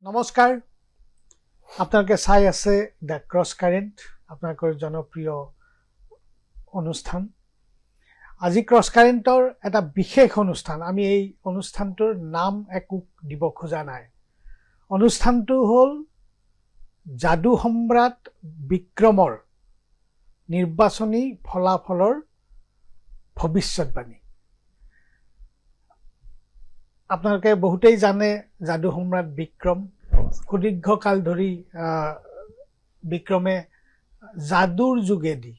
নমস্কাৰ আপোনালোকে চাই আছে দ্য ক্ৰছ কাৰেণ্ট আপোনালোকৰ জনপ্ৰিয় অনুষ্ঠান আজি ক্ৰছ কাৰেণ্টৰ এটা বিশেষ অনুষ্ঠান আমি এই অনুষ্ঠানটোৰ নাম একো দিব খোজা নাই অনুষ্ঠানটো হ'ল যাদু সম্ৰাট বিক্ৰমৰ নিৰ্বাচনী ফলাফলৰ ভৱিষ্যতবাণী আপোনালোকে বহুতেই জানে যাদু সম্ৰাট বিক্ৰম সুদীৰ্ঘ কাল ধৰি বিক্ৰমে যাদুৰ যোগেদি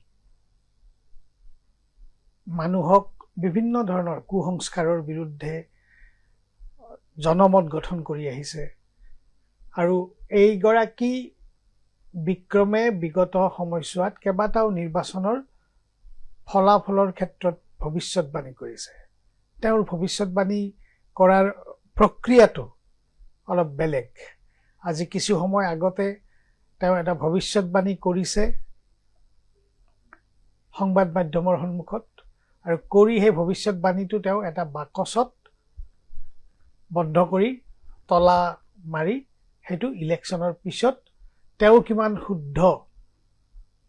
মানুহক বিভিন্ন ধৰণৰ কুসংস্কাৰৰ বিৰুদ্ধে জনমত গঠন কৰি আহিছে আৰু এইগৰাকী বিক্ৰমে বিগত সময়ছোৱাত কেইবাটাও নিৰ্বাচনৰ ফলাফলৰ ক্ষেত্ৰত ভৱিষ্যতবাণী কৰিছে তেওঁৰ ভৱিষ্যতবাণী কৰাৰ প্ৰক্ৰিয়াটো অলপ বেলেগ আজি কিছু সময় আগতে তেওঁ এটা ভৱিষ্যতবাণী কৰিছে সংবাদ মাধ্যমৰ সন্মুখত আৰু কৰি সেই ভৱিষ্যতবাণীটো তেওঁ এটা বাকচত বন্ধ কৰি তলা মাৰি হেতু ইলেকশ্যনৰ পিছত তেওঁ কিমান শুদ্ধ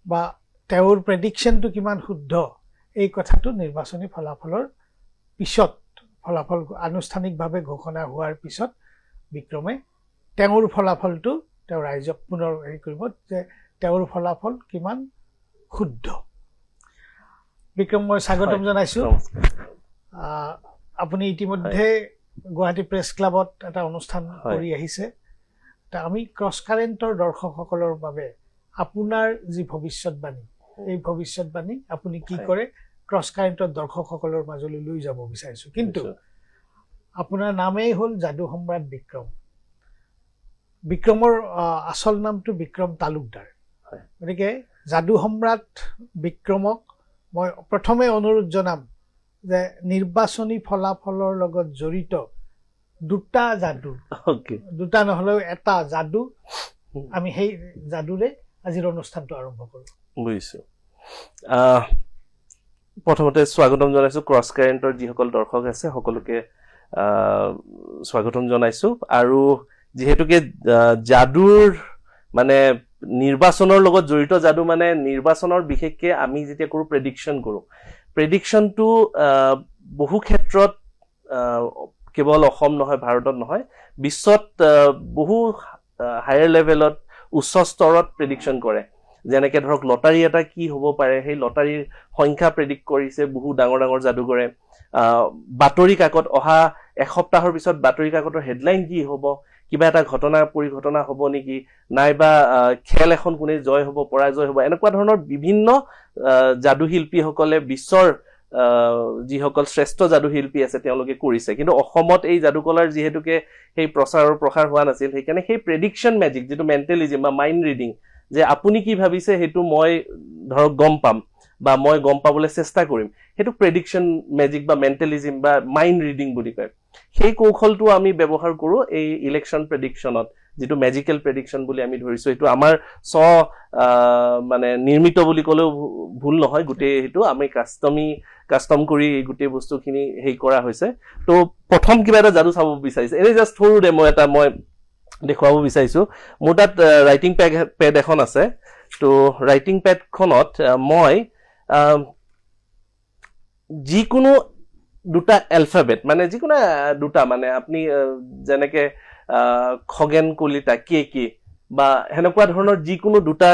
বা তেওঁৰ প্ৰেডিকশ্যনটো কিমান শুদ্ধ এই কথাটো নিৰ্বাচনী ফলাফলৰ পিছত ফলাফল আনুষ্ঠানিকভাৱে ঘোষণা হোৱাৰ পিছত বিক্ৰমে তেওঁৰ ফলাফলটো তেওঁ ৰাইজক পুনৰ হেৰি কৰিব যে তেওঁৰ ফলাফল কিমান শুদ্ধ বিক্ৰম মই স্বাগতম জনাইছো আপুনি ইতিমধ্যে গুৱাহাটী প্ৰেছ ক্লাবত এটা অনুষ্ঠান কৰি আহিছে তা আমি ক্ৰছ কাৰেণ্টৰ দৰ্শকসকলৰ বাবে আপোনাৰ যি ভৱিষ্যতবাণী এই ভৱিষ্যতবাণী আপুনি কি কৰে ক্ৰছ কাৰেণ্টৰ দৰ্শকসকলৰ মাজলৈ লৈ যাব বিচাৰিছো কিন্তু আপোনাৰ নামেই হ'ল যাদু সম্ৰাট বিক্ৰম বিক্ৰমৰ আসল নামটো বিক্ৰম তালুকদাৰ গতিকে যাদু সম্ৰাট বিক্ৰমক মই প্ৰথমে অনুৰোধ জনাম যে নিৰ্বাচনী ফলাফলৰ লগত জড়িত দুটা যাদু দুটা নহলেও এটা যাদু আমি সেই যাদুৰে আজিৰ অনুষ্ঠানটো আৰম্ভ কৰোঁ বুজিছো প্ৰথমতে স্বাগতম জনাইছো ক্ৰছ কাৰেণ্টৰ যিসকল দৰ্শক আছে সকলোকে স্বাগতম জনাইছো আৰু যেহেতুকে যাদুৰ মানে নিৰ্বাচনৰ লগত জড়িত যাদু মানে নিৰ্বাচনৰ বিশেষকে আমি যেতিয়া কৰো প্ৰেডিকশ্যনটো বহু ক্ষেত্ৰত কেৱল অসম নহয় ভাৰতত নহয় বিশ্বত বহু হায়াৰ লেভেলত উচ্চ স্তৰত প্ৰেডিকশ্যন কৰে যেনেকে ধৰক লটাৰী এটা কি হ'ব পাৰে সেই লটাৰীৰ সংখ্যা প্ৰেডিক্ট কৰিছে বহু ডাঙৰ ডাঙৰ যাদুঘৰে বাতৰি কাকত অহা এসপ্তাহৰ পিছত বাতৰি কাকতৰ হেডলাইন কি হ'ব কিবা এটা ঘটনা পৰিঘটনা হ'ব নেকি নাইবা খেল এখন কোনে জয় হ'ব পৰাজয় হ'ব এনেকুৱা ধৰণৰ বিভিন্ন যাদুশিল্পীসকলে বিশ্বৰ যিসকল শ্ৰেষ্ঠ যাদুশিল্পী আছে তেওঁলোকে কৰিছে কিন্তু অসমত এই যাদুকলাৰ যিহেতুকে সেই প্ৰসাৰ হোৱা নাছিল সেইকাৰণে সেই প্ৰেডিকশ্যন মেজিক যিটো মেণ্টেলিজিম বা মাইণ্ড ৰিডিং যে আপুনি কি ভাবিছে সেইটো মই ধৰক গম পাম বা মই গম পাবলৈ চেষ্টা কৰিম সেইটো প্ৰেডিকশ্যন মেজিক বা মেণ্টেলিজিম বা মাইণ্ড ৰিডিং বুলি কয় সেই কৌশলটো আমি ব্যৱহাৰ কৰোঁ এই ইলেকশ্যন প্ৰেডিকশ্যনত যিটো মেজিকেল প্ৰেডিকশ্যন বুলি আমি ধৰিছো এইটো আমাৰ মানে নিৰ্মিত বুলি ক'লেও ভুল নহয় গোটেই সেইটো আমি কাষ্টম কৰি গোটেই বস্তুখিনি হেৰি কৰা হৈছে তো প্ৰথম কিবা এটা যাদু চাব বিচাৰিছে এনেই জাষ্ট সৰু ডেমো এটা মই দেখুৱাব বিচাৰিছো মোৰ তাত ৰাইটিং পেড এখন আছে তো ৰাইটিং পেডখনত মই যিকোনো দুটা এলফাবেট মানে যিকোনো দুটা মানে আপুনি যেনেকে খগেন কলিতা কে বা সেনেকুৱা ধৰণৰ যিকোনো দুটা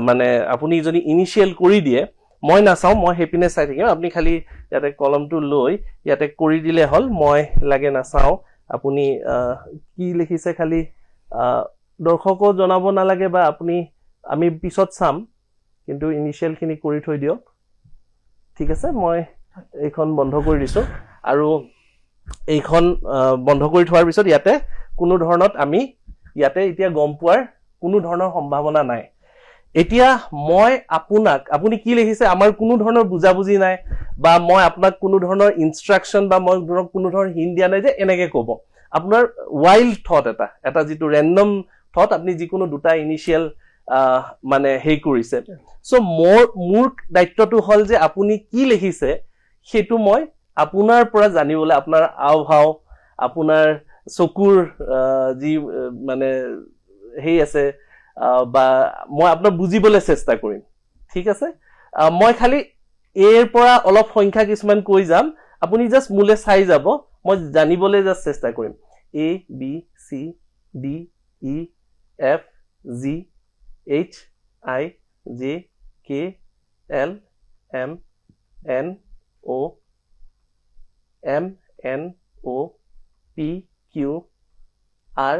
মানে আপুনি যদি ইনিচিয়েল কৰি দিয়ে মই নাচাওঁ মই হেপিনেছ চাই থাকিম আপুনি খালি ইয়াতে কলমটো লৈ ইয়াতে কৰি দিলে হ'ল মই লাগে নাচাওঁ আপুনি কি লিখিছে খালি দৰ্শকো জনাব নালাগে বা আমি পিছত চাম কিন্তু ইনিচিয়েলখিনি কৰি থৈ দিয়ক ঠিক আছে মই এইখন বন্ধ কৰি দিছো আৰু এইখন বন্ধ কৰি থোৱাৰ পিছত ইয়াতে কোনো ধৰণত আমি ইয়াতে এতিয়া গম পোৱাৰ কোনো ধৰণৰ সম্ভাৱনা নাই এতিয়া মই আপুনি কি লিখিছে আমাৰ কোনো ধৰণৰ বুজাবুজি নাই বা মই আপোনাক কোনো ধৰণৰ ইনষ্ট্ৰাকশ্যন বা মই ধৰক কোনো ধৰণৰ হিণ্ট দিয়া নাই যে এনেকে ক'ব আপোনাৰ ৱাইল্ড থট এটা যিটো ৰেণ্ডম থট আপুনি যিকোনো দুটা ইনিচিয়েল মানে হেৰি কৰিছে চ' মোৰ দায়িত্বটো হ'ল যে আপুনি কি লিখিছে সেইটো মই আপোনাৰ পৰা জানিবলৈ আপোনাৰ আওভাও আপোনাৰ চকুৰ যি মানে সেই আছে বা মই আপোনাক বুজিবলৈ চেষ্টা কৰিম ঠিক আছে মই খালি এৰ পৰা অলপ সংখ্যা কিছুমান কৈ যাম আপুনি জাস্ট মোলে চাই যাব মই জানিবলৈ জাস্ট চেষ্টা কৰিম A B C D E F G H I J K L M N O M N O P Q R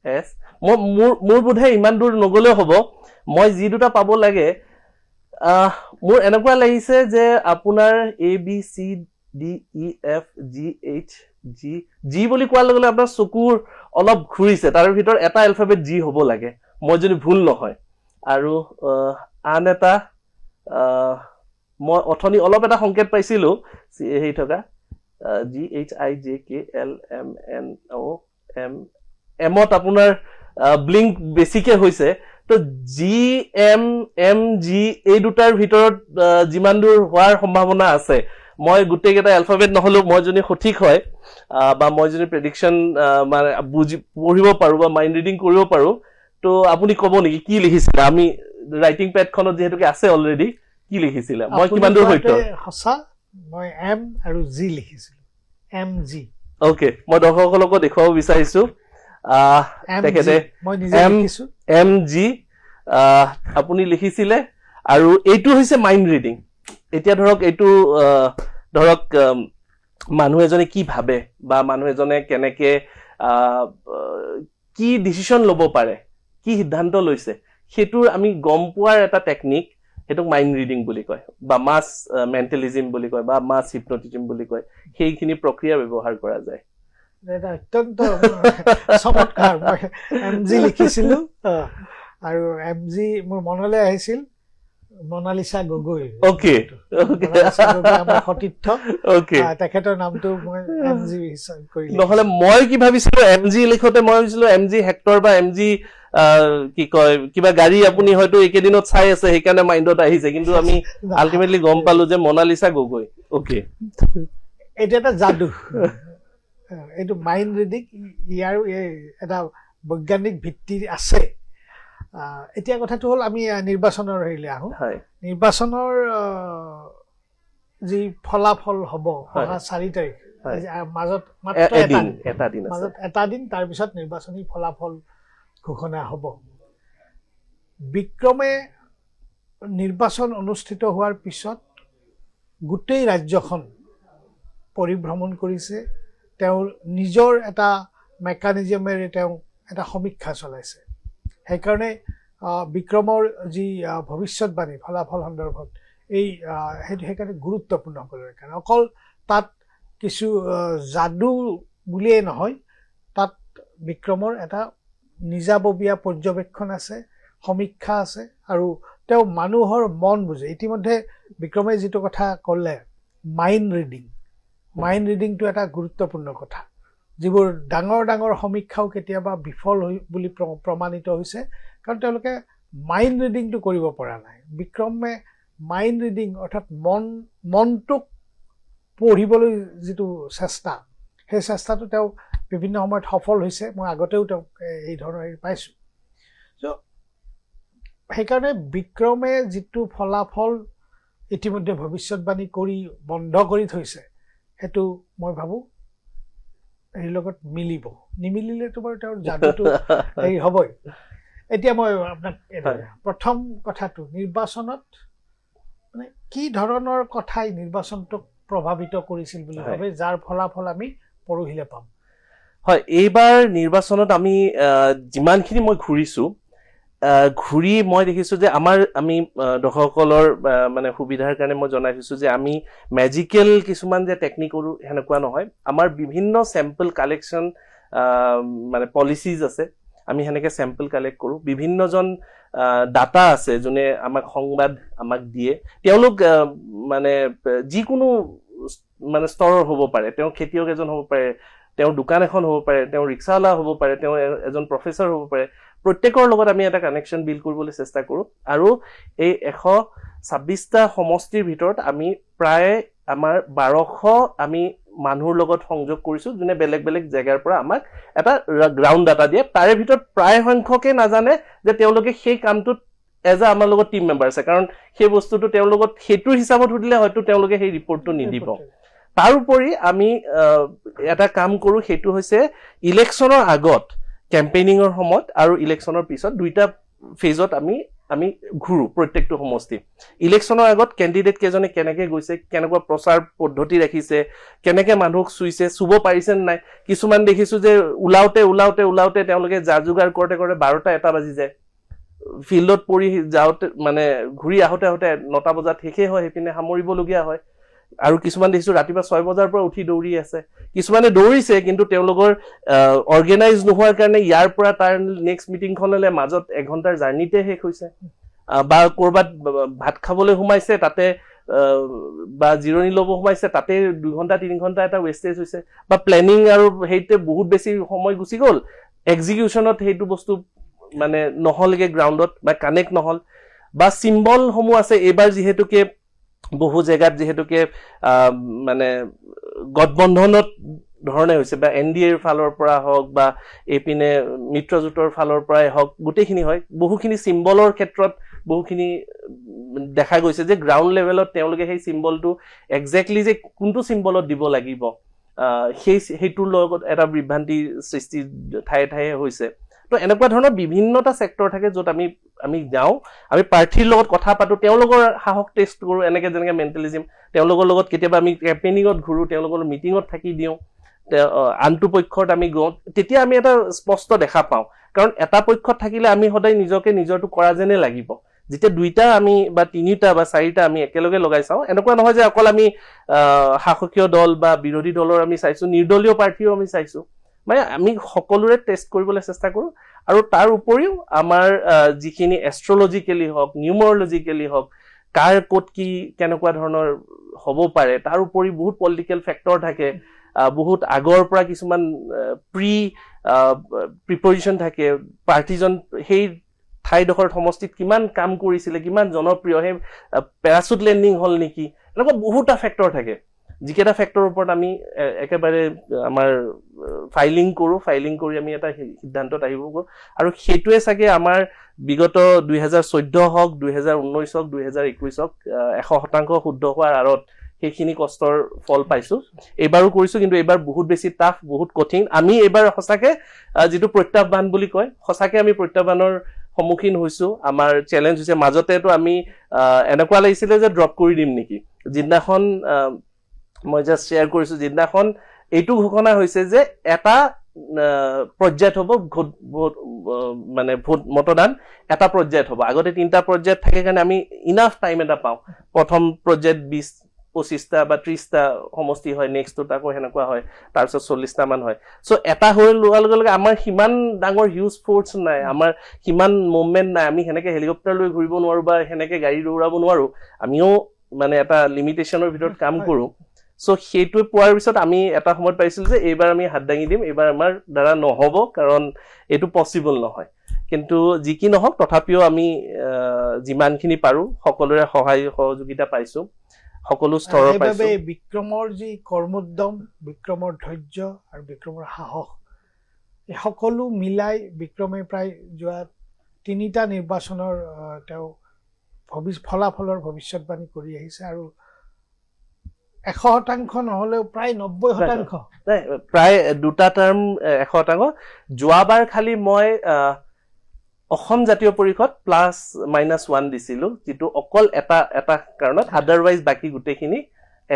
S মোৰ বোধে ইমান দূৰ নগলেও হ'ব মই যি দুটা পাব লাগে মোৰ এনেকুৱা লাগিছে যে আপোনাৰ A B C D E F G H G বুলি কোৱাৰ লগে লগে আপোনাৰ চকুৰ অলপ ঘূৰিছে তাৰ ভিতৰত এটা এলফাবেট G হ'ব লাগে মই যদি ভুল নহয় আৰু আন এটা মই অথনি অলপ এটা সংকেত পাইছিলো হেই থকা G H I J K L M N O M এমত আপোনাৰ ব্লিংক বেছিকে হৈছে তো জি এম এম জি এই দুটাৰ ভিতৰত যিমান দূৰ হোৱাৰ সম্ভাৱনা আছে মই গোটেইকেইটা এলফাবেট নহলেও মই যদি সঠিক হয় বা মই যদি প্ৰেডিকশ্যন মানে পঢ়িব পাৰো বা মাইণ্ড ৰিডিং কৰিব পাৰো তো আপুনি ক'ব নেকি কি লিখিছিলে আমি ৰাইটিং পেডখনত যিহেতুকে আছে অলৰেডি কি লিখিছিলে মই কিমান দূৰ সত্য সঁচা মই এম আৰু জি লিখিছিলো এম জি ওকে মই দৰ্শকসকলকো দেখুৱাব বিচাৰিছো এম জি আপুনি লিখিছিলে আৰু এইটো হৈছে মাইণ্ড ৰিডিং এতিয়া ধৰক এইটো ধৰক মানুহ এজনে কি ভাবে বা মানুহ এজনে কেনেকে কি ডিসিশন ল'ব পাৰে কি সিদ্ধান্ত লৈছে সেইটোৰ আমি গম পোৱাৰ এটা টেকনিক সেইটোক মাইণ্ড ৰিডিং বুলি কয় বা মাছ মেণ্টেলিজম বুলি কয় বা মাছ হিপনটিজম বুলি কয় সেইখিনি প্ৰক্ৰিয়া ব্যৱহাৰ কৰা যায় এটা অত্যন্ত চমৎকাৰ মই এম জি লিখিছিলো আৰু এম জি মোৰ মনলৈ আহিছিল মনালিসা গগৈ ওকে আমাৰ সতীৰ্থ তেখেতৰ নামটো মই এম জি কৰিলো নহলে মই কি ভাবিছিলো এম জি লিখোতে মই ভাবিছিলো এম জি হেক্টৰ বা এম জি কি কয় কিবা গাড়ী আপুনি হয়তো একেদিনত চাই আছে সেইকাৰণে মাইণ্ডত আহিছে কিন্তু আমি আলটিমেটলি গম পালো যে মনালিসা গগৈ ওকে এটা এটা যাদু এইটো মাইণ্ড ৰিডিং ইয়াৰো এটা বৈজ্ঞানিক ভিত্তি আছে এতিয়া কথাটো হ'ল আমি নিৰ্বাচনৰ হেৰিলে আহো নিৰ্বাচনৰ যি ফলাফল হ'ব 4 তাৰিখ মাজত মাত্ৰ এটা দিন তাৰপিছত নিৰ্বাচনী ফলাফল ঘোষণা হ'ব বিক্ৰমে নিৰ্বাচন অনুষ্ঠিত হোৱাৰ পিছত গোটেই ৰাজ্যখন পৰিভ্ৰমণ কৰিছে তেওঁৰ নিজৰ এটা মেকানিজমেৰে তেওঁ এটা সমীক্ষা চলাইছে সেইকাৰণে বিক্ৰমৰ যি ভৱিষ্যতবাণী ফলাফল সন্দৰ্ভত এই সেইকাৰণে গুৰুত্বপূৰ্ণ কৰে কাৰণ অকল তাত কিছু যাদু বুলিয়ে নহয় তাত বিক্ৰমৰ এটা নিজাববীয়া পৰ্যবেক্ষণ আছে সমীক্ষা আছে আৰু তেওঁ মানুহৰ মন বুজে ইতিমধ্যে বিক্ৰমে যিটো কথা ক'লে মাইণ্ড ৰিডিংটো এটা গুৰুত্বপূৰ্ণ কথা যিবোৰ ডাঙৰ ডাঙৰ সমীক্ষাও কেতিয়াবা বিফল বুলি প্ৰমাণিত হৈছে কাৰণ তেওঁলোকে মাইণ্ড ৰিডিংটো কৰিব পৰা নাই বিক্ৰমে মাইণ্ড ৰিডিং অৰ্থাৎ মনটোক পঢ়িবলৈ যিটো চেষ্টা সেই চেষ্টাটো তেওঁ বিভিন্ন সময়ত সফল হৈছে মই আগতেও তেওঁক এই ধৰণৰ পাইছোঁ চ' সেইকাৰণে বিক্ৰমে যিটো ফলাফল ইতিমধ্যে ভৱিষ্যতবাণী কৰি বন্ধ কৰি থৈছে সেইটো মই ভাবোঁ এই লগত মিলিব নিমিলিলেতো বাৰু তেওঁৰ যাদুটো হেৰি হ'বই এতিয়া মই আপোনাক প্ৰথম কথাটো নিৰ্বাচনত মানে কি ধৰণৰ কথাই নিৰ্বাচনটোক প্ৰভাৱিত কৰিছিল বুলি ভাবে যাৰ ফলাফল আমি পৰহিলে পাম হয় এইবাৰ নিৰ্বাচনত আমি যিমানখিনি মই ঘূৰি মই দেখিছোঁ যে আমি দৰ্শকসকলৰ মানে সুবিধাৰ কাৰণে মই জনাই দিছোঁ যে আমি মেজিকেল কিছুমান যে টেকনিক কৰোঁ সেনেকুৱা নহয় আমাৰ বিভিন্ন চেম্পল কালেকশ্যন মানে পলিচিজ আছে আমি সেনেকৈ চেম্পল কালেক্ট কৰোঁ বিভিন্নজন ডাটা আছে যোনে আমাক সংবাদ আমাক দিয়ে তেওঁলোক মানে যিকোনো মানে স্তৰৰ হ'ব পাৰে তেওঁ খেতিয়ক এজন হ'ব পাৰে তেওঁৰ দোকান এখন হ'ব পাৰে তেওঁ ৰিক্সাৱালা হ'ব পাৰে তেওঁ এজন প্ৰফেচৰ হ'ব পাৰে প্ৰত্যেকৰ লগত আমি এটা কানেকশ্যন বিল্ড কৰিবলৈ চেষ্টা কৰোঁ আৰু এই 126টা সমষ্টিৰ ভিতৰত আমি প্ৰায় আমাৰ 1200 আমি মানুহৰ লগত সংযোগ কৰিছো যোনে বেলেগ বেলেগ জেগাৰ পৰা আমাক এটা গ্ৰাউণ্ড ডাটা দিয়ে তাৰে ভিতৰত প্ৰায় সংখ্যকে নাজানে যে তেওঁলোকে সেই কামটোত এজ আ আমাৰ লগত টিম মেম্বাৰ আছে কাৰণ সেই বস্তুটো তেওঁলোকৰ সেইটোৰ হিচাপত সুধিলে হয়তো তেওঁলোকে সেই ৰিপৰ্টটো নিদিব তাৰ উপৰি আমি এটা কাম কৰো সেইটো হৈছে ইলেকশ্যনৰ আগত কেম্পেইনিঙৰ সময়ত আৰু ইলেকশ্যনৰ পিছত দুইটা ফেজত আমি ঘূৰো প্ৰত্যেকটো সমষ্টি ইলেকশ্যনৰ আগত কেণ্ডিডেট কেজনে কেনেকে গৈছে কেনেকুৱা প্ৰচাৰ পদ্ধতি ৰাখিছে কেনেকে মানুহক চুব পাৰিছে নাই কিছুমান দেখিছো যে ওলাওতে তেওঁলোকে যা যোগাৰ কৰোতে 12টা 1টা বাজি যায় ফিল্ডত পৰি যাওঁতে মানে ঘূৰি আহোতে 9টা বজাত শেষে হয় সেইপিনে সামৰিবলগীয়া হয় আৰু কিছুমান দেখিছো ৰাতিপুৱা 6 বজাৰ পৰা উঠি দৌৰি আছে কিছুমানে দৌৰিছে কিন্তু তেওঁলোকৰ অৰ্গেনাইজ নোহোৱাৰ কাৰণে ইয়াৰ পৰা তাৰ নেক্সট মিটিংখনলৈ মাজত 1 ঘণ্টাৰ জাৰ্নিতে শেষ হৈছে বা কৰবাত ভাত খাবলৈ সোমাইছে তাতে বা জিৰণি ল'ব সোমাইছে তাতে 2 ঘণ্টা 3 ঘণ্টা এটা ৱেষ্টেজ হৈছে বা প্লেনিং আৰু সেইতে বহুত বেছি সময় গুচি গ'ল এক্সিকিউশ্যনত সেইটো বস্তু মানে নহলগে গ্ৰাউণ্ডত বা কানেক্ট নহল বা চিম্বলসমূহ আছে এইবাৰ যিহেতুকে বহু জেগাত যিহেতুকে মানে গঠবন্ধনত ধৰণে হৈছে বা NDAৰ ফালৰ পৰা হওক বা এইপিনে মিত্ৰজোঁটৰ ফালৰ পৰাই হওক গোটেইখিনি হয় বহুখিনি চিম্বলৰ ক্ষেত্ৰত বহুখিনি দেখা গৈছে যে গ্ৰাউণ্ড লেভেলত তেওঁলোকে সেই চিম্বলটো একজেক্টলি যে কোনটো চিম্বলত দিব লাগিব সেইটোৰ লগত এটা বিভ্ৰান্তি সৃষ্টি ঠায়ে ঠায়ে হৈছে তো এনেকুৱা ধৰণৰ বিভিন্নটা সেক্টৰ থাকে য'ত আমি যাওঁ আমি প্ৰাৰ্থীৰ লগত কথা পাতো তেওঁলোকৰ সাহস টেষ্ট কৰো এনেকে যেনেকে মেণ্টেলিজম তেওঁলোকৰ লগত কেতিয়াবা আমি কেম্পেইনিঙত ঘূৰো তেওঁলোকৰ মিটিঙত থাকি দিওঁ আনটো পক্ষত আমি গওঁ তেতিয়া আমি এটা স্পষ্ট দেখা পাওঁ কাৰণ এটা পক্ষত থাকিলে আমি সদায় নিজকে নিজৰটো কৰা যেনে লাগিব যেতিয়া দুইটা আমি বা তিনিটা বা চাৰিটা আমি একেলগে লগাই চাওঁ এনেকুৱা নহয় যে অকল আমি শাসকীয় দল বা বিৰোধী দলৰ আমি চাইছো নিৰ্দলীয় প্ৰাৰ্থীও আমি চাইছো মানে আমি সকলোৰে টেষ্ট কৰিবলৈ চেষ্টা কৰো আৰু তাৰ উপৰিও আমাৰ যিখিনি এষ্ট্ৰলজিকেলি হওক নিউমৰলজিকেলি হওক কাৰ ক'ত কি কেনেকুৱা ধৰণৰ হ'ব পাৰে তাৰ উপৰি বহুত পলিটিকেল ফেক্টৰ থাকে বহুত আগৰ পৰা কিছুমান প্ৰিপজিশ্যন থাকে পাৰ্টিজন সেই ঠাইডোখৰ সমষ্টিত কিমান কাম কৰিছিলে কিমান জনপ্ৰিয় সেই পেৰাচুট লেণ্ডিং হ'ল নেকি এনেকুৱা বহুতটা ফেক্টৰ থাকে যিকেইটা ফেক্টৰৰ ওপৰত আমি একেবাৰে আমাৰ ফাইলিং কৰি আমি এটা সিদ্ধান্তত আহিব পাৰোঁ আৰু সেইটোৱে চাগে আমাৰ বিগত 2014 হওক 2019 হওক 2021 হওক 100% শুদ্ধ হোৱাৰ আঁৰত সেইখিনি কষ্টৰ ফল পাইছো এইবাৰো কৰিছো কিন্তু এইবাৰ বহুত বেছি টাফ বহুত কঠিন আমি এইবাৰ সঁচাকে যিটো প্ৰত্যাহ্বান বুলি কয় সঁচাকে আমি প্ৰত্যাহ্বানৰ সন্মুখীন হৈছো আমাৰ চেলেঞ্জ হৈছে মাজতেতো আমি এনেকুৱা লাগিছিলে যে ড্ৰপ কৰি দিম নেকি যিদিনাখন মই জাষ্ট শ্বেয়াৰ কৰিছো যিদিনাখন এইটো ঘোষণা হৈছে যে এটা পৰ্যায়ত হ'ব মানে ভোট মতদান এটা পৰ্যায়ত হ'ব আগতে 3টা পৰ্যায়ত থাকে কাৰণে আমি ইনাফ টাইম এটা পাওঁ প্ৰথম পৰ্যায়ত 20-25টা বা 30টা সমষ্টি হয় নেক্সটত আকৌ সেনেকুৱা হয় তাৰপিছত 40টা মান হয় সো এটা হৈ লোৱাৰ লগে লগে আমাৰ সিমান ডাঙৰ হিউজ ফোৰ্স নাই আমাৰ সিমান মুভমেন্ট নাই আমি সেনেকে হেলিকপ্টাৰ লৈ ঘূৰিব নোৱাৰো বা সেনেকে গাড়ী দৌৰাব নোৱাৰো আমিও মানে এটা লিমিটেশনৰ ভিতৰত কাম কৰো সো সেইটো পোৱাৰ পিছত আমি এটা সময়ত পাইছিল যে এইবাৰ আমি হাত দাঙি দিম এইবাৰ আমাৰ দ্বাৰা নহব কাৰণ এইটো পসিবল নহয় কিন্তু যি কি নহওক তথাপিও আমি যিমানখিনি পাৰো সকলোৰে সহায় সহযোগিতা পাইছো সকলো স্তৰৰ পাইছো বিক্ৰমৰ যি কৰ্মোদ্যম বিক্ৰমৰ ধৈৰ্য আৰু বিক্ৰমৰ সাহস এই সকলো মিলাই বিক্ৰমে প্ৰায় যোৱা 3টা নিৰ্বাচনৰ তেওঁ ফলাফলৰ ভৱিষ্যতবাণী কৰি আহিছে আৰু 100% নহলেও প্ৰায় 90% প্ৰায় 2টা টাৰ্ম 100% যোৱাবাৰ খালি মই অসম জাতীয় পৰিষদ +-1 দিছিলো যেটো অকল এটা কাৰণত আদাৰৱাইজ বাকি গুটেখিনি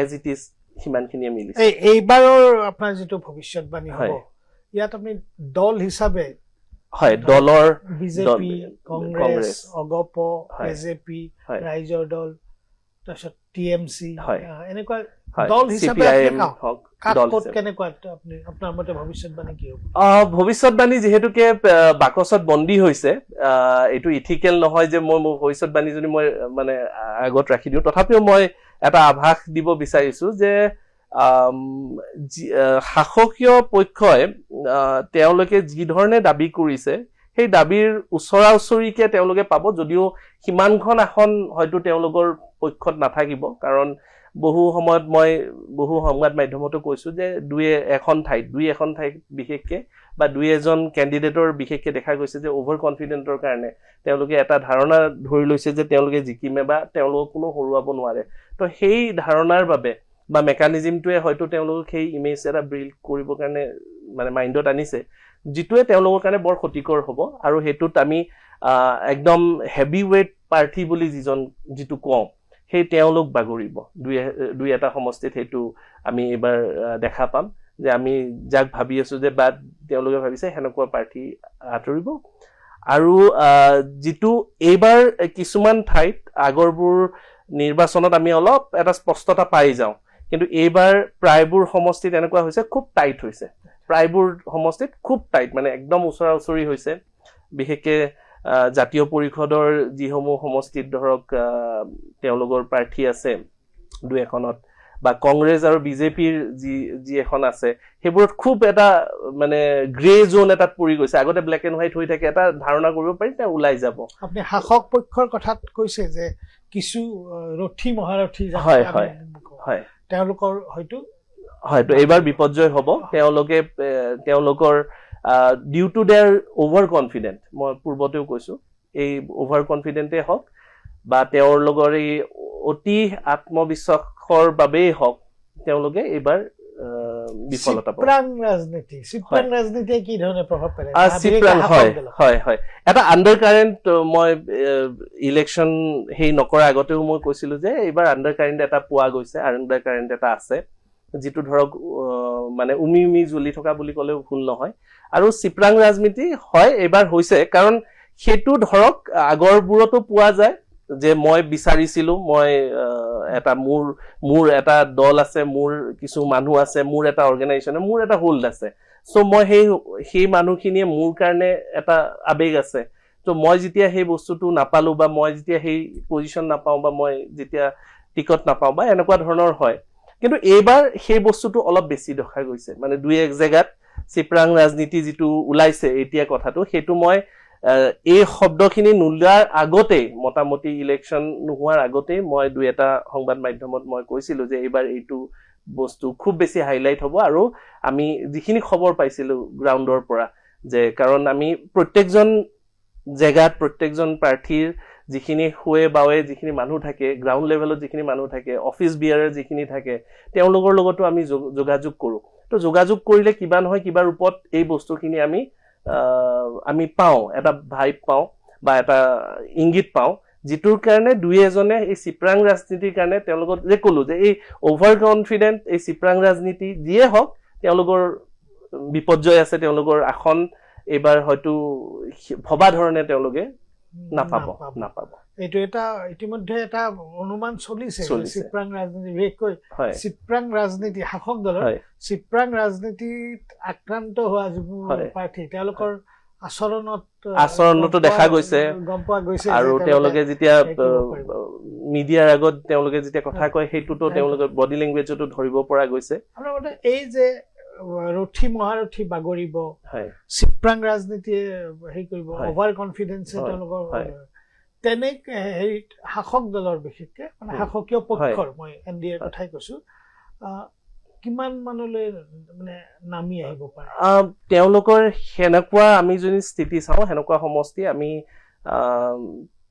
এজ ইট ইজ হিমানখিনিয়ে মিলিছে এইবাৰৰ আপোনাৰ যেটো ভৱিষ্যতবাণী হ'ব ইয়াত আপুনি দল হিচাপে হয় দলৰ বিজেপি কংগ্ৰেছ অগপ এজেপি ৰাইজৰ দল তাৰপিছত টিএমসি এনেকুৱা দল হিচাপে কাকত কেনেকুৱা আপুনি আপোনাৰ মতে ভৱিষ্যতবাণী কি হ'ব ভৱিষ্যতবাণী যেহেতুকে বাকচত বন্দী হৈছে এটো ইথিকেল নহয় যে মই ভৱিষ্যতবাণী যদি মই মানে আগত ৰাখি দিও তথাপিও মই এটা আভাস দিব বিচাৰিছো যে শাসকীয় পক্ষই তেওঁলোকে যি ধৰণে দাবী কৰিছে সেই দাবীৰ উচৰা উচৰিকে তেওঁলোকে পাব যদিও সিমানখন আসন হয়তো তেওঁলোকৰ পক্ষত নাথাকিব কাৰণ বহু সময়ত মই বহু সংবাদ মাধ্যমতো কৈছো যে দুই এখন ঠাইত বিশেষকে বা দুই এজন কেণ্ডিডেটৰ বিশেষকে দেখা গৈছে যে অভাৰ কনফিডেন্টৰ কাৰণে তেওঁলোকে এটা ধাৰণা ধৰি লৈছে যে তেওঁলোকে জিকিমে বা তেওঁলোকক কোনো হৰুৱাব নোৱাৰে তো সেই ধাৰণাৰ বাবে বা মেকানিজমটোৱে হয়তো তেওঁলোকক সেই ইমেজ এটা বিল্ড কৰিবৰ কাৰণে মানে মাইণ্ডত আনিছে যিটোৱে তেওঁলোকৰ কাৰণে বৰ ক্ষতিকৰ হ'ব আৰু হেতুত আমি একদম হেভি ৱেট প্ৰাৰ্থী বুলি যিটো কওঁ সেই তেওঁলোক বাগৰিব দুই এটা সমষ্টিত হেতু আমি এবাৰ দেখা পাম যে আমি যাক ভাবি আছো যে বা তেওঁলোকে ভাবিছে হেনেকুৱা প্ৰাৰ্থী আঁতৰিব আৰু যিটো এইবাৰ কিছুমান ঠাইত আগৰবোৰ নিৰ্বাচনত আমি অলপ এটা স্পষ্টতা পাই যাওঁ কিন্তু এইবাৰ প্ৰায়বোৰ সমষ্টিত এনেকুৱা হৈছে খুব টাইট হৈছে প্ৰায়বোৰ সমষ্টিত খুব টাইট মানে একদম ওচৰা-ওচৰি হৈছে বিশেষকে জাতীয় পৰিষদৰ যিসমূহ সমষ্টিত ধৰক তেওঁলোকৰ প্ৰাৰ্থী আছে দুই এখনত বা কংগ্ৰেছ আৰু বিজেপিৰ যি এখন আছে সেইবোৰত খুব এটা মানে গ্ৰে জোন এটাত পৰি গৈছে আগতে ব্লেক এণ্ড হোৱাইট হৈ থাকে এটা ধাৰণা কৰিব পাৰি তে ওলাই যাব আপুনি শাসক পক্ষৰ কথাত কৈছে যে কিছু ৰথী মহাৰথী হয় তেওঁলোকৰ হয়তো এইবাৰ বিপৰ্যয় হ'ব তেওঁলোকৰ due to their over confident মই পূৰ্বতেও কৈছো এই অভাৰ কনফিডেন্টে হওক বা তেওঁৰ লগৰ এই অতি আত্মবিশ্বাসৰ বাবেই হওক তেওঁলোকে এইবাৰ বিফলতা পাব চিপ্ৰাং ৰাজনীতিয়ে কি ধৰণে প্ৰভাৱ পেলায় হয় এটা আণ্ডাৰ কাৰেণ্ট মই ইলেকশ্যন হেই নকৰা আগতেও মই কৈছিলো যে এইবাৰ আণ্ডাৰ কাৰেণ্ট এটা পোৱা গৈছে আণ্ডাৰ কাৰেণ্ট এটা আছে যিটো ধৰক মানে উমি জ্বলি থকা বুলি ক'লেও ভুল নহয় আৰু চিপ্ৰাং ৰাজনীতি হয় এইবাৰ হৈছে কাৰণ সেইটো ধৰক আগৰবোৰতো পোৱা যায় যে মই বিচাৰিছিলো মই এটা মোৰ এটা দল আছে মোৰ কিছু মানুহ আছে মোৰ এটা অৰ্গেনাইজেশ্যন মোৰ এটা হোল্ড আছে সো মই সেই মানুহখিনিয়ে মোৰ কাৰণে এটা আবেগ আছে তো মই যেতিয়া সেই বস্তুটো নাপালো বা মই যেতিয়া সেই পজিশন নাপাওঁ বা মই যেতিয়া টিকট নাপাওঁ বা এনেকুৱা ধৰণৰ হয় কিন্তু এইবাৰ সেই বস্তুটো অলপ বেছি দেখা গৈছে মানে দুই এক জেগাত চিপ্ৰাং ৰাজনীতি যিটো ওলাইছে এতিয়া কথাটো সেইটো মই এই শব্দখিনি নোলোৱাৰ আগতেই মোটামুটি ইলেকশ্যন নোহোৱাৰ আগতেই মই দুই এটা সংবাদ মাধ্যমত মই কৈছিলো যে এইবাৰ এইটো বস্তু খুব বেছি হাইলাইট হ'ব আৰু আমি যিখিনি খবৰ পাইছিলো গ্ৰাউণ্ডৰ পৰা যে কাৰণ আমি প্ৰত্যেকজন জেগাত প্ৰত্যেকজন প্ৰাৰ্থীৰ যিখিনি হোৱে বাৱে যিখিনি মানুহ থাকে গ্ৰাউণ্ড লেভেলত যিখিনি মানুহ থাকে অফিচ বিয়াৰৰ যিখিনি থাকে তেওঁলোকৰ লগতো আমি যোগাযোগ কৰোঁ তো যোগাযোগ কৰিলে কিবা নহয় কিবা ৰূপত এই বস্তুখিনি আমি পাওঁ এটা ভাইব পাওঁ বা এটা ইংগিত পাওঁ যিটোৰ কাৰণে দুই এজনে এই চিপ্ৰাং ৰাজনীতিৰ কাৰণে তেওঁলোকক যে ক'লো যে এই অভাৰ কনফিডেন্ট এই চিপ্ৰাং ৰাজনীতি যিয়ে হওক তেওঁলোকৰ বিপৰ্যয় আছে তেওঁলোকৰ আসন এইবাৰ হয়তো ভবা ধৰণে তেওঁলোকে নাপাব এইটো এটা ইতিমধ্যে এটা অনুমান চলিছে চিপ্ৰাং ৰাজনীতি বিশেষকৈ চিপ্ৰাং ৰাজনীতি শাসক দলৰ চিপ্ৰাং ৰাজনীতিত আক্ৰান্ত হোৱা যিবোৰ প্ৰাৰ্থী তেওঁলোকৰ আচৰণতো দেখা গৈছে গম পোৱা গৈছে আৰু তেওঁলোকে যেতিয়া মিডিয়াৰ আগত তেওঁলোকে যেতিয়া কথা কয় সেইটোতো তেওঁলোকে বডি লেংগুৱেজতো ধৰিব পৰা গৈছে এই যে ৰথী মহাৰথী বাগৰিব চিপ্ৰাং ৰাজনীতিয়ে হেৰি কৰিব অভাৰ কনফিডেন্সে তেওঁলোকৰ তেনে হেৰিত শাসক দলৰ বিশেষকে মানে শাসকীয় পক্ষৰ মই এনডিএৰ কথাই কৈছো কিমান মানলৈ মানে নামি আহিব পাৰে তেওঁলোকৰ সেনেকুৱা আমি যদি স্থিতি চাওঁ সেনেকুৱা সমষ্টি আমি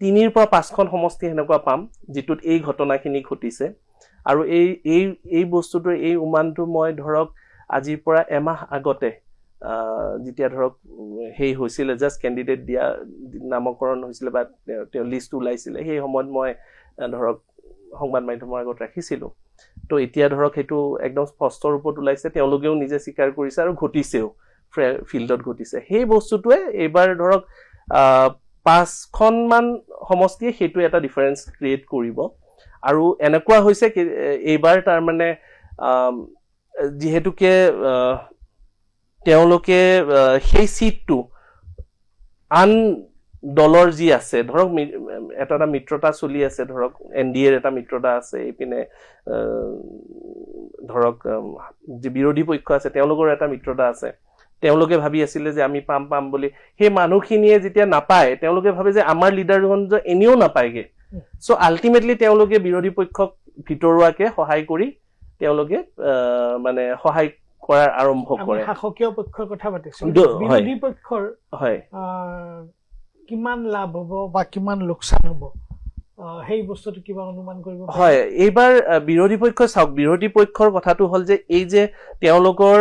3 পৰা 5খন সমষ্টি সেনেকুৱা পাম যিটোত এই ঘটনাখিনি ঘটিছে আৰু এই বস্তুটোৰ এই উমানটো মই ধৰক আজিৰ পৰা এমাহ আগতে যেতিয়া ধৰক হেই হৈছিলে জাষ্ট কেণ্ডিডেট দিয়া নামকৰণ হৈছিলে বা তেওঁ লিষ্ট ওলাইছিলে সেই সময়ত মই ধৰক সংবাদ মাধ্যমৰ আগত ৰাখিছিলো তো এতিয়া ধৰক সেইটো একদম স্পষ্ট ৰূপত ওলাইছে তেওঁলোকেও নিজে স্বীকাৰ কৰিছে আৰু ঘটিছেও ফিল্ডত ঘটিছে সেই বস্তুটোৱে এইবাৰ ধৰক 5খন মান সমষ্টিয়ে সেইটো এটা ডিফাৰেন্স ক্ৰিয়েট কৰিব আৰু এনেকুৱা হৈছে কি এইবাৰ তাৰ মানে যিহেতুকে তেওঁলোকে সেই সিটটো আন দলৰ যি আছে ধৰক এটা মিত্ৰতা চলি আছে ধৰক এনডিএৰ এটা মিত্ৰতা আছে এইপিনে ধৰক যি বিৰোধী পক্ষ আছে তেওঁলোকৰ এটা মিত্ৰতা আছে তেওঁলোকে ভাবি আছিলে যে আমি পাম বুলি সেই মানুহখিনিয়ে যেতিয়া নাপায় তেওঁলোকে ভাবে যে আমাৰ লিডাৰজন যে এনেও নাপায়গে সো আলটিমেটলি তেওঁলোকে বিৰোধী পক্ষক ভিতৰুৱাকে সহায় কৰি তেওঁলোকে মানে সহায় কৰাৰ আৰম্ভ কৰে শাসকীয় পক্ষৰ কথা পাতিছো হয় বিৰোধী পক্ষৰ হয় কিমান লাভ হ'ব বা কিমান লোকচান হ'ব সেই বস্তুটো কিবা অনুমান কৰিব পাৰি হয় এইবাৰ বিৰোধী পক্ষই চাওক বিৰোধী পক্ষৰ কথাটো হ'ল যে এই যে তেওঁলোকৰ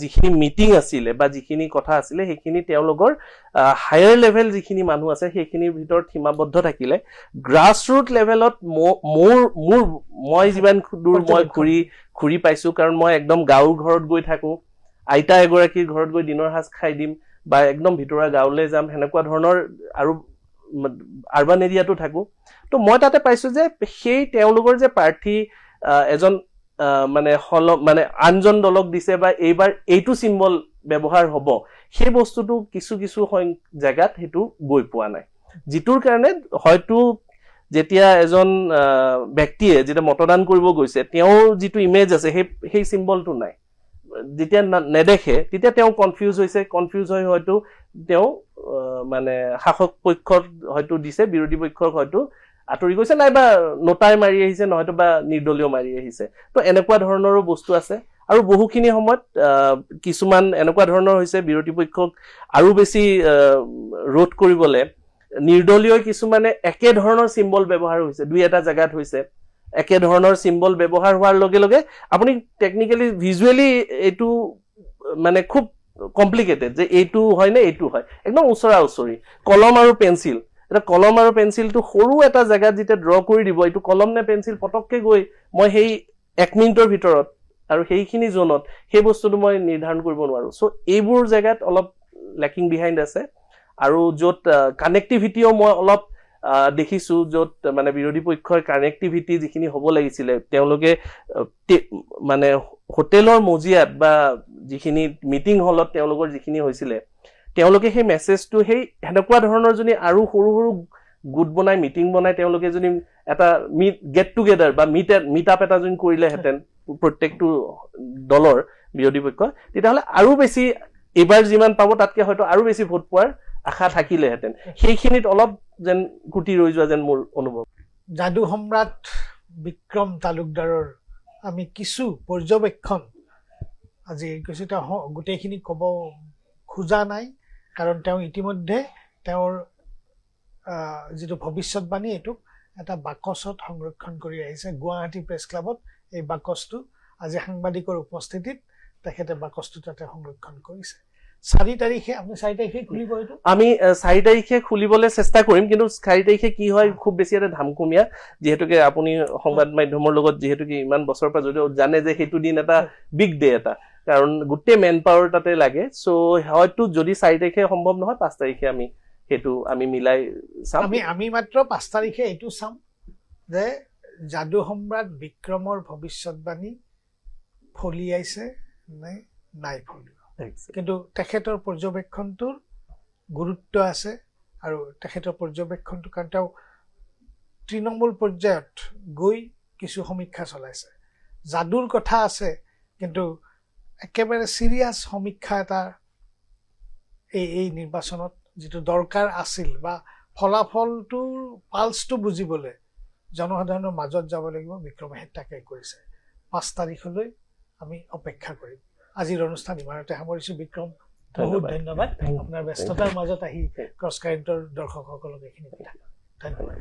যিখিনি মিটিং আছিলে বা যিখিনি কথা আছিলে সেইখিনি তেওঁলোকৰ হায়াৰ লেভেল যিখিনি মানুহ আছে সেইখিনিৰ ভিতৰত সীমাবদ্ধ থাকিলে গ্ৰাছ ৰুট লেভেলত মই যিমান দূৰ মই ঘূৰি পাইছো কাৰণ মই একদম গাঁৱৰ ঘৰত গৈ থাকো আইতা এগৰাকীৰ ঘৰত গৈ দিনৰ সাজ খাই দিম বা একদম ভিতৰুৱা গাঁৱলৈ যাম সেনেকুৱা ধৰণৰ আৰু আৰবান এৰিয়াটো থাকো তো মই তাতে পাইছো যে সেই তেওঁলোকৰ যে প্ৰাৰ্থী এজন মানে আনজন দলক দিছে বা এইবাৰ এইটো চিম্বল ব্যৱহাৰ হ'ব সেই বস্তুটো কিছু জেগাত সেইটো গৈ পোৱা নাই যিটোৰ কাৰণে হয়তো যেতিয়া এজন ব্যক্তিয়ে যেতিয়া মতদান কৰিব গৈছে তেওঁৰ যিটো ইমেজ আছে সেই চিম্বলটো নাই যেতিয়া নেদেখে তেতিয়া তেওঁ কনফিউজ হৈ হয়তো তেওঁ মানে শাসক পক্ষত হয়তো দিছে বিৰোধী পক্ষক হয়তো আঁতৰি গৈছে নাইবা নোটাই মাৰি আহিছে নহয়তো বা নিৰ্দলীয় মাৰি আহিছে তো এনেকুৱা ধৰণৰো বস্তু আছে আৰু বহুখিনি সময়ত কিছুমান এনেকুৱা ধৰণৰ হৈছে বিৰোধী পক্ষক আৰু বেছি ৰোধ কৰিবলৈ নিৰ্দলীয় কিছুমানে একে ধৰণৰ চিম্বল ব্যৱহাৰ হৈছে দুই এটা জায়গাত হৈছে একে ধৰণৰ চিম্বল ব্যৱহাৰ হোৱাৰ লগে লগে আপুনি টেকনিক্যালি ভিজুৱেলি এইটো মানে খুব কমপ্লিকেটেড যে এইটো হয় নে এইটো হয় একদম ওচৰা-ওচৰি কলম আৰু পেন্সিল এটা কলম আৰু পেন্সিলটো সৰু এটা জায়গাত যেতিয়া ড্ৰ কৰি দিব এইটো কলম নে পেন্সিল পটককে গৈ মই সেই 1 মিনিটৰ ভিতৰত আৰু সেইখিনি জোনত সেই বস্তুটো মই নিৰ্ধাৰণ কৰিব নোৱাৰো সো এইবোৰ জায়গাত অলপ লেকিং বিহাইণ্ড আছে আৰু য'ত কানেক্টিভিটিও মই অলপ দেখিছো য'ত মানে বিৰোধী পক্ষৰ কানেক্টিভিটি যিখিনি হ'ব লাগিছিলে তেওঁলোকে মানে হোটেলৰ মজিয়াত বা যিখিনি মিটিং হলত তেওঁলোকৰ যিখিনি হৈছিলে তেওঁলোকে সেই মেছেজটো সেই হেনেকুৱা ধৰণৰ যদি আৰু সৰু গোট বনাই মিটিং বনাই তেওঁলোকে যদি এটা গেট টুগেদাৰ বা মিট আপ এটা যদি কৰিলেহেঁতেন প্ৰত্যেকটো দলৰ বিৰোধী পক্ষ তেতিয়াহ'লে আৰু বেছি এবাৰ যিমান পাব তাতকে হয়তো আৰু বেছি ভোট পোৱাৰ আশা থাকিলেহেঁতেন সেইখিনিত অলপ যেন কুটি ৰৈ যোৱা যেন মোৰ অনুভৱ যাদু সম্ৰাট বিক্ৰম তালুকদাৰৰ আমি কিছু পৰ্যবেক্ষণ আজি কিছুটা গোটেইখিনি ক'ব খোজা নাই কাৰণ তেওঁ ইতিমধ্যে তেওঁৰ যিটো ভৱিষ্যতবাণী এইটো এটা বাকচত সংৰক্ষণ কৰি আহিছে গুৱাহাটী প্ৰেছ ক্লাবত এই বাকচটো আজি সাংবাদিকৰ উপস্থিতিত তেখেতে বাকচটো তাতে সংৰক্ষণ কৰিছে 4 তাৰিখে আপুনি 4 তাৰিখে খুলিব এইটো আমি 4 তাৰিখে খুলিবলৈ চেষ্টা কৰিম কিন্তু 4 তাৰিখে কি হয় খুব বেছি এটা ধামকুমীয়া যেহেতুকে আপুনি সংবাদ মাধ্যমৰ লগত যেহেতুকে ইমান বছৰৰ পৰা যদিও জানে যে সেইটো দিন এটা বিগ ডে এটা কাৰণ গোটেই মেন পাৱাৰ তাতে লাগে সো হয়তো যদি 4 তাৰিখে সম্ভৱ নহয় 5 তাৰিখে আমি মিলাই চাম আমি মাত্ৰ 5 তাৰিখে এইটো চাম যে যাদু সম্ৰাট বিক্ৰমৰ ভৱিষ্যতবাণী ফলিয়াইছে নে নাই ফলিওৱা কিন্তু তেখেতৰ পৰ্যবেক্ষণটোৰ গুৰুত্ব আছে আৰু তেখেতৰ পৰ্যবেক্ষণটো কাৰণ তেওঁ তৃণমূল পৰ্যায়ত গৈ কিছু সমীক্ষা চলাইছে যাদুৰ কথা আছে কিন্তু একেবাৰে সিৰিয়াস সমীক্ষা এটা এই নিৰ্বাচনত যেটো দৰকাৰ আছিল বা ফলাফলটোৰ পালছটো বুজিবলৈ জনসাধাৰণৰ মাজত যাব লাগিব বিক্ৰমে তাকে কৰিছে 5 তাৰিখলৈ আমি অপেক্ষা কৰিম আজিৰ অনুষ্ঠান ইমানতে সামৰিছো বিক্ৰম বহুত ধন্যবাদ আপোনাৰ ব্যস্ততাৰ মাজত আহি ক্ৰছ কাৰেণ্টৰ দৰ্শকসকলক এইখিনি কথা ধন্যবাদ